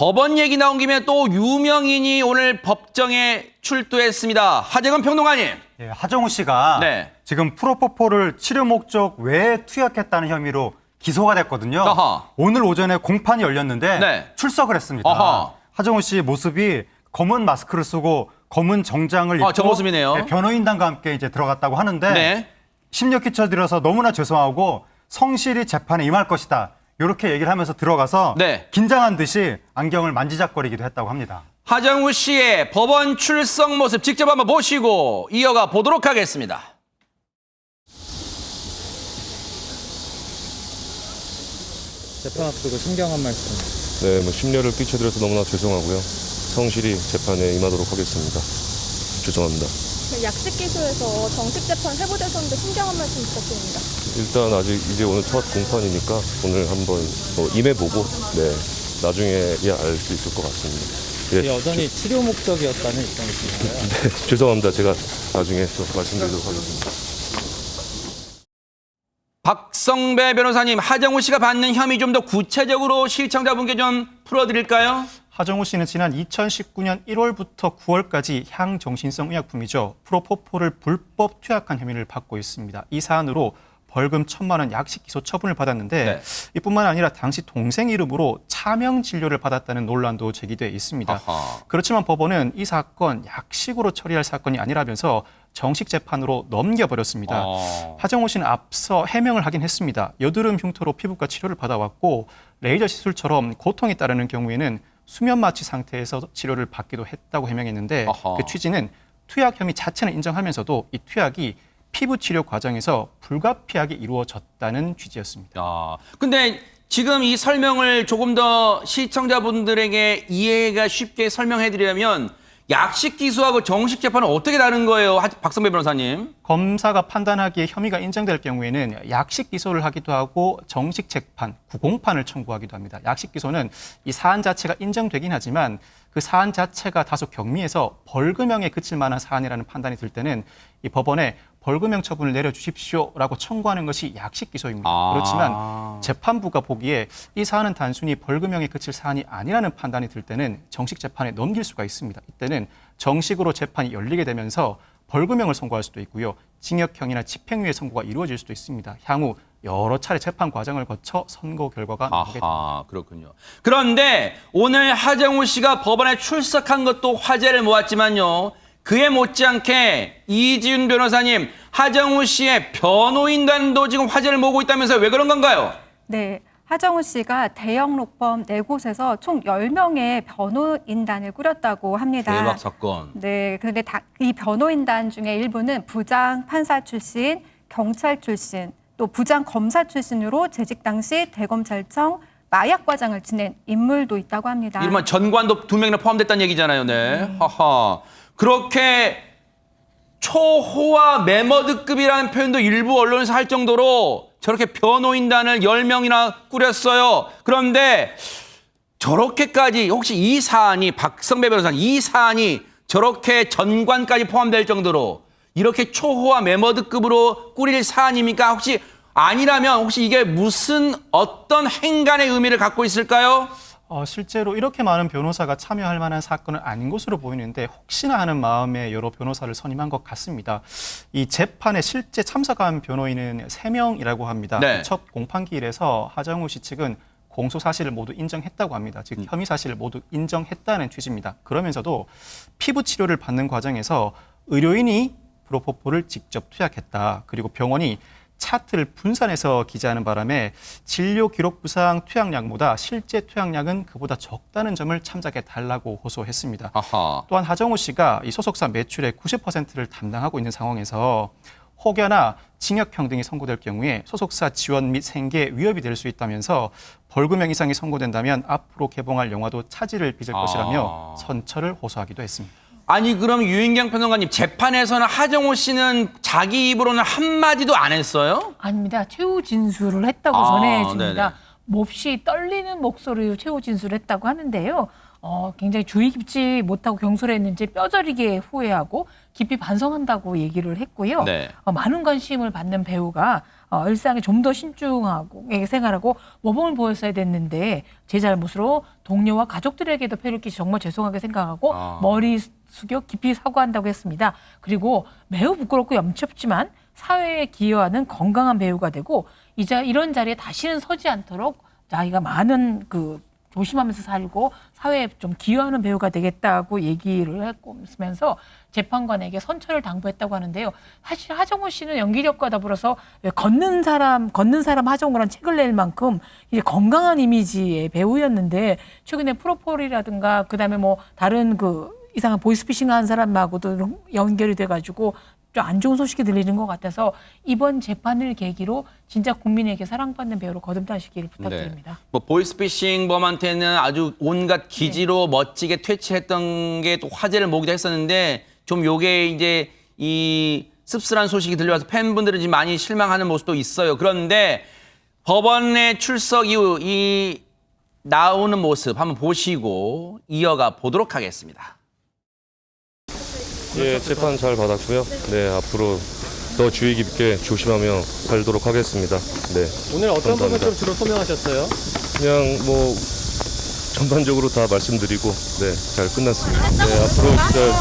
법원 얘기 나온 김에 또 유명인이 오늘 법정에 출두했습니다. 하재건 평론가님. 예, 하정우 씨가 네. 지금 프로포폴을 치료 목적 외에 투약했다는 혐의로 기소가 됐거든요. 아하. 오늘 오전에 공판이 열렸는데 네. 출석을 했습니다. 아하. 하정우 씨의 모습이 검은 마스크를 쓰고 검은 정장을 입고 저 모습이네요. 예, 변호인단과 함께 이제 들어갔다고 하는데 네. 심려 끼쳐드려서 너무나 죄송하고 성실히 재판에 임할 것이다. 이렇게 얘기를 하면서 들어가서 네. 긴장한 듯이 안경을 만지작거리기도 했다고 합니다. 하정우 씨의 법원 출석 모습 직접 한번 보시고 이어가 보도록 하겠습니다. 재판 앞두고 신경한 말씀. 네, 심려를 끼쳐드려서 너무나 죄송하고요. 성실히 재판에 임하도록 하겠습니다. 죄송합니다. 약식 기소에서 정식 재판 회부되셨는데 신경한 말씀 부탁드립니다. 일단 아직 이제 오늘 첫 공판이니까 오늘 한번 임해보고 나중에야 알 수 있을 것 같습니다. 여전히 치료 목적이었다는 입장이신가요? 네, 죄송합니다. 제가 나중에 또 말씀드리도록 하겠습니다. 박성배 변호사님, 하정우 씨가 받는 혐의 좀 더 구체적으로 시청자분께 좀 풀어드릴까요? 하정우 씨는 지난 2019년 1월부터 9월까지 향정신성 의약품이죠. 프로포폴을 불법 투약한 혐의를 받고 있습니다. 이 사안으로 벌금 1,000만 원 약식 기소 처분을 받았는데 네. 이뿐만 아니라 당시 동생 이름으로 차명 진료를 받았다는 논란도 제기돼 있습니다. 아하. 그렇지만 법원은 이 사건 약식으로 처리할 사건이 아니라면서 정식 재판으로 넘겨버렸습니다. 하정우 씨는 앞서 해명을 하긴 했습니다. 여드름 흉터로 피부과 치료를 받아왔고 레이저 시술처럼 고통이 따르는 경우에는 수면 마취 상태에서 치료를 받기도 했다고 해명했는데 아하. 그 취지는 투약 혐의 자체는 인정하면서도 이 투약이 피부 치료 과정에서 불가피하게 이루어졌다는 취지였습니다. 근데 지금 이 설명을 조금 더 시청자분들에게 이해가 쉽게 설명해드리려면 약식 기소하고 정식 재판은 어떻게 다른 거예요, 박성배 변호사님? 검사가 판단하기에 혐의가 인정될 경우에는 약식 기소를 하기도 하고 정식 재판, 구공판을 청구하기도 합니다. 약식 기소는 이 사안 자체가 인정되긴 하지만 그 사안 자체가 다소 경미해서 벌금형에 그칠 만한 사안이라는 판단이 들 때는 이 법원에 벌금형 처분을 내려주십시오라고 청구하는 것이 약식 기소입니다. 그렇지만 재판부가 보기에 이 사안은 단순히 벌금형에 그칠 사안이 아니라는 판단이 들 때는 정식 재판에 넘길 수가 있습니다. 이때는 정식으로 재판이 열리게 되면서 벌금형을 선고할 수도 있고요. 징역형이나 집행유예 선고가 이루어질 수도 있습니다. 향후 여러 차례 재판 과정을 거쳐 선고 결과가 나오게 됩니다. 그렇군요. 그런데 오늘 하정우 씨가 법원에 출석한 것도 화제를 모았지만요. 그에 못지않게 이지훈 변호사님, 하정우 씨의 변호인단도 지금 화제를 모으고 있다면서요. 왜 그런 건가요? 네, 하정우 씨가 대형 로펌 4곳에서 총 10명의 변호인단을 꾸렸다고 합니다. 대박 사건. 네, 그런데 이 변호인단 중에 일부는 부장 판사 출신, 경찰 출신, 또 부장 검사 출신으로 재직 당시 대검찰청 마약과장을 지낸 인물도 있다고 합니다. 이러면 전관도 2명이나 포함됐다는 얘기잖아요. 네. 하하. 그렇게 초호화 매머드급이라는 표현도 일부 언론에서 할 정도로 저렇게 변호인단을 10명이나 꾸렸어요. 그런데 저렇게까지 혹시 이 사안이 박성배 변호사님, 이 사안이 저렇게 전관까지 포함될 정도로 이렇게 초호화 매머드급으로 꾸릴 사안입니까? 혹시 아니라면 혹시 이게 무슨 어떤 행간의 의미를 갖고 있을까요? 실제로 이렇게 많은 변호사가 참여할 만한 사건은 아닌 것으로 보이는데 혹시나 하는 마음에 여러 변호사를 선임한 것 같습니다. 이 재판에 실제 참석한 변호인은 3명이라고 합니다. 네. 첫 공판기일에서 하정우 씨 측은 공소 사실을 모두 인정했다고 합니다. 즉 혐의 사실을 모두 인정했다는 취지입니다. 그러면서도 피부 치료를 받는 과정에서 의료인이 프로포폴을 직접 투약했다. 그리고 병원이 차트를 분산해서 기재하는 바람에 진료 기록 부상 투약량보다 실제 투약량은 그보다 적다는 점을 참작해달라고 호소했습니다. 아하. 또한 하정우 씨가 이 소속사 매출의 90%를 담당하고 있는 상황에서 혹여나 징역형 등이 선고될 경우에 소속사 지원 및 생계에 위협이 될 수 있다면서 벌금형 이상이 선고된다면 앞으로 개봉할 영화도 차질을 빚을 것이라며 선처를 호소하기도 했습니다. 아니 그럼 유인경 평론가님, 재판에서는 하정우 씨는 자기 입으로는 한마디도 안 했어요? 아닙니다. 최후 진술을 했다고 전해집니다. 네네. 몹시 떨리는 목소리로 최후 진술을 했다고 하는데요. 굉장히 주의 깊지 못하고 경솔했는지 뼈저리게 후회하고 깊이 반성한다고 얘기를 했고요. 네. 많은 관심을 받는 배우가 일상에 좀 더 신중하고 생활하고 모범을 보였어야 됐는데 제 잘못으로 동료와 가족들에게도 폐를 끼치 정말 죄송하게 생각하고 머리 숙여 깊이 사과한다고 했습니다. 그리고 매우 부끄럽고 염치없지만 사회에 기여하는 건강한 배우가 되고 이제 이런 자리에 다시는 서지 않도록 나이가 많은 조심하면서 살고 사회에 좀 기여하는 배우가 되겠다고 얘기를 했으면서 재판관에게 선처를 당부했다고 하는데요. 사실 하정우 씨는 연기력과 더불어서 걷는 사람 하정우라는 책을 낼 만큼 이제 건강한 이미지의 배우였는데 최근에 프로폴이라든가 그다음에 뭐 다른 이상한 보이스피싱한 사람하고도 연결이 돼가지고 좀 안 좋은 소식이 들리는 것 같아서 이번 재판을 계기로 진짜 국민에게 사랑받는 배우로 거듭나시기를 부탁드립니다. 네. 뭐 보이스피싱범한테는 아주 온갖 기지로 멋지게 퇴치했던 게 또 화제를 모기도 했었는데 좀 요게 이제 이 씁쓸한 소식이 들려와서 팬분들은 지금 많이 실망하는 모습도 있어요. 그런데 법원에 출석 이후 이 나오는 모습 한번 보시고 이어가 보도록 하겠습니다. 예, 재판 잘 받았고요. 네, 앞으로 더 주의 깊게 조심하며 살도록 하겠습니다. 네. 오늘 어떤 부분 감사합니다. 좀 주로 소명하셨어요? 그냥 뭐 전반적으로 다 말씀드리고 네, 잘 끝났습니다. 네, 앞으로 진짜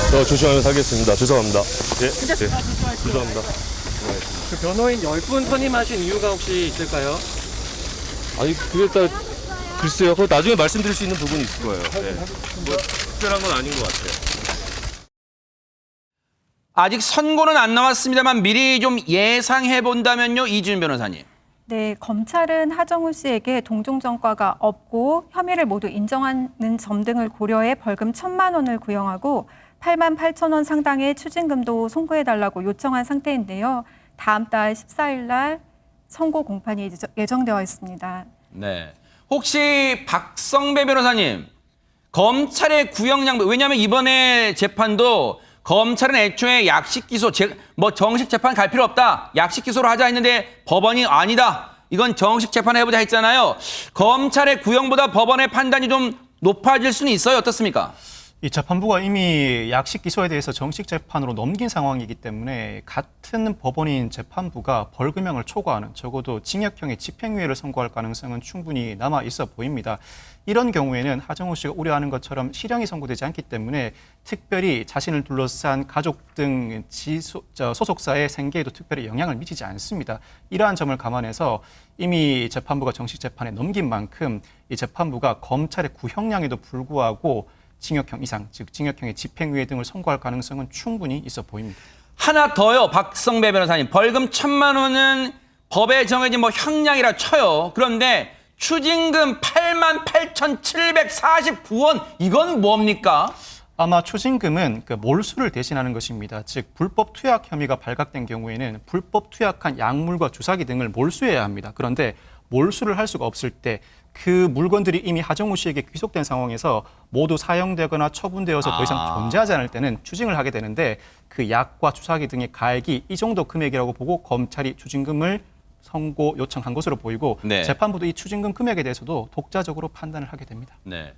더 조심하며 살겠습니다. 죄송합니다. 예, 죄송합니다. 그 변호인 10분 선임하신 이유가 혹시 있을까요? 아니, 그게 다 글쎄요. 그거 나중에 말씀드릴 수 있는 부분이 있을 거예요. 네. 뭐 특별한 건 아닌 것 같아요. 아직 선고는 안 나왔습니다만 미리 좀 예상해 본다면요, 이준 변호사님. 네, 검찰은 하정우 씨에게 동종 전과가 없고 혐의를 모두 인정하는 점 등을 고려해 벌금 1,000만 원을 구형하고 8만 8천 원 상당의 추징금도 송고해달라고 요청한 상태인데요. 다음 달 14일 날 선고 공판이 예정되어 있습니다. 네. 혹시 박성배 변호사님, 검찰의 구형량, 왜냐하면 이번에 재판도 검찰은 애초에 약식 기소, 정식 재판 갈 필요 없다. 약식 기소로 하자 했는데 법원이 아니다. 이건 정식 재판 해보자 했잖아요. 검찰의 구형보다 법원의 판단이 좀 높아질 수는 있어요. 어떻습니까? 이 재판부가 이미 약식 기소에 대해서 정식 재판으로 넘긴 상황이기 때문에 같은 법원인 재판부가 벌금형을 초과하는 적어도 징역형의 집행유예를 선고할 가능성은 충분히 남아 있어 보입니다. 이런 경우에는 하정우 씨가 우려하는 것처럼 실형이 선고되지 않기 때문에 특별히 자신을 둘러싼 가족 등 소속사의 생계에도 특별히 영향을 미치지 않습니다. 이러한 점을 감안해서 이미 재판부가 정식 재판에 넘긴 만큼 이 재판부가 검찰의 구형량에도 불구하고 징역형 이상, 즉 징역형의 집행유예 등을 선고할 가능성은 충분히 있어 보입니다. 하나 더요, 박성배 변호사님. 벌금 1,000만 원은 법에 정해진 형량이라 쳐요. 그런데 추징금 88,749원, 이건 뭡니까? 아마 추징금은 몰수를 대신하는 것입니다. 즉 불법 투약 혐의가 발각된 경우에는 불법 투약한 약물과 주사기 등을 몰수해야 합니다. 그런데 몰수를 할 수가 없을 때 그 물건들이 이미 하정우 씨에게 귀속된 상황에서 모두 사용되거나 처분되어서 더 이상 존재하지 않을 때는 추징을 하게 되는데 그 약과 주사기 등의 가액이 이 정도 금액이라고 보고 검찰이 추징금을 선고 요청한 것으로 보이고 네. 재판부도 이 추징금 금액에 대해서도 독자적으로 판단을 하게 됩니다. 네.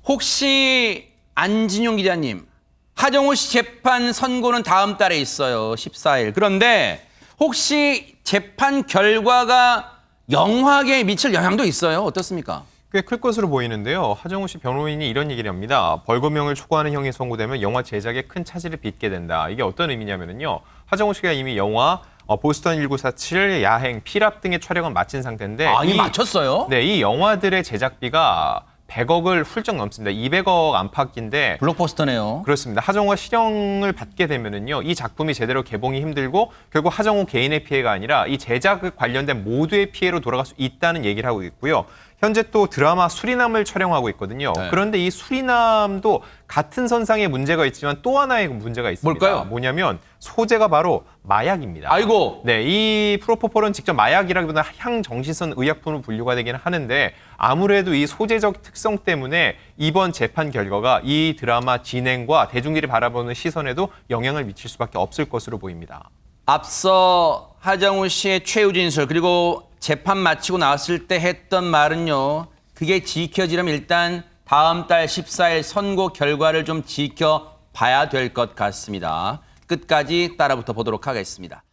혹시 안진용 기자님, 하정우 씨 재판 선고는 다음 달에 있어요. 14일. 그런데 혹시 재판 결과가 영화계에 미칠 영향도 있어요? 어떻습니까? 꽤 클 것으로 보이는데요. 하정우 씨 변호인이 이런 얘기를 합니다. 벌금형을 초과하는 형이 선고되면 영화 제작에 큰 차질을 빚게 된다. 이게 어떤 의미냐면요. 하정우 씨가 이미 영화 보스턴 1947, 야행, 피랍 등의 촬영을 마친 상태인데 이미 마쳤어요? 네, 이 영화들의 제작비가 100억을 훌쩍 넘습니다. 200억 안팎인데 블록버스터네요. 그렇습니다. 하정우가 실형을 받게 되면은요, 이 작품이 제대로 개봉이 힘들고 결국 하정우 개인의 피해가 아니라 이 제작 관련된 모두의 피해로 돌아갈 수 있다는 얘기를 하고 있고요. 현재 또 드라마 수리남을 촬영하고 있거든요. 네. 그런데 이 수리남도 같은 선상의 문제가 있지만 또 하나의 문제가 있습니다. 뭘까요? 뭐냐면 소재가 바로 마약입니다. 아이고. 네, 이 프로포폴은 직접 마약이라기보다 향정신성 의약품으로 분류가 되기는 하는데 아무래도 이 소재적 특성 때문에 이번 재판 결과가 이 드라마 진행과 대중들이 바라보는 시선에도 영향을 미칠 수밖에 없을 것으로 보입니다. 앞서 하정우 씨의 최후 진술 그리고 재판 마치고 나왔을 때 했던 말은요. 그게 지켜지려면 일단 다음 달 14일 선고 결과를 좀 지켜봐야 될 것 같습니다. 끝까지 따라붙어 보도록 하겠습니다.